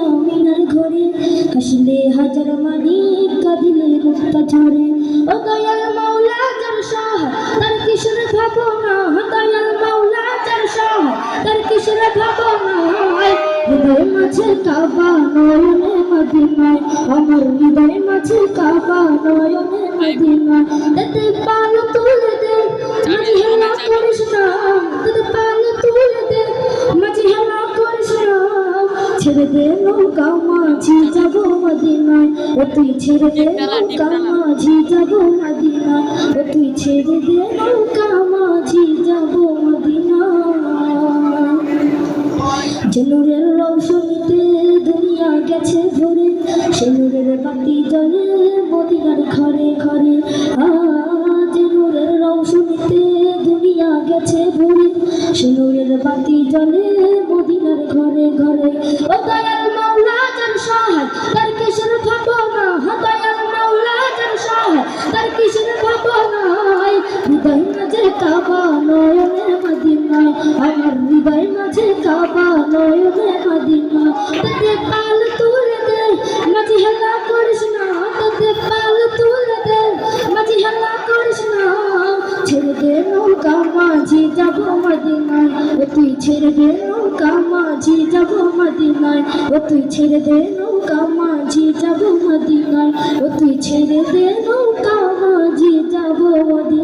আমিনার ঘরে হাসলে হাজার মানিক কাঁদিলে মুক্তা ঝরে ও দয়াল মাওলা যার সহায় তার কিসের ভাবনা দয়াল মাওলা যার সহায় তার কিসের ভাবনা হৃদয় মাঝে কাবা নয়নে মদিনায় আমার হৃদয় মাঝে কাবা নয়নে মদিনায় তাতে পাল তুলে দে মাঝে হেলা করিস না তাতে পাল তুলে দে মাঝে হেলা করিস না ছেড়ে দে নৌকা মাঝি যাব মদিনায় ও তুই ছেড়ে দে নৌকা মাঝি যাব মদিনায় ও তুই ছেড়ে দে নৌকা মাঝি যাব মদিনায় যে নূরের রৌশনীতে দুনিয়া গেছে ভরে সে নূরের বাতি জ্বলে মদিনার ঘরে ঘরে যে নূরের রৌশনীতে দুনিয়া গেছে ভরে সে নূরের বাতি জ্বলে মদিনার ঘরে ঘরে ও দয়াল মাওলা যার সহায় তার কিসের ভাবনা দয়াল মাওলা যার সহায় তার কিসের ভাবনা হৃদয় মাঝে কাবা নয়নে মদিনায় আমার হৃদয় মাঝে কাবা নয়নে মদিনায় তাতে পাল তুলে দে মাঝে হেলা করিস না তাতে পাল তুলে দে মাঝে হেলা করিস না ছেড়ে দে নৌকা মাঝি যাব মদিনায় ও তুই ছেড়ে দে নৌকা মাঝি যাব মদিনায় ও তুই ছেড়ে দে নৌকা মাঝি যাব মদিনায় ও তুই ছেড়ে দে নৌকা মাঝি যাব মদিনায়।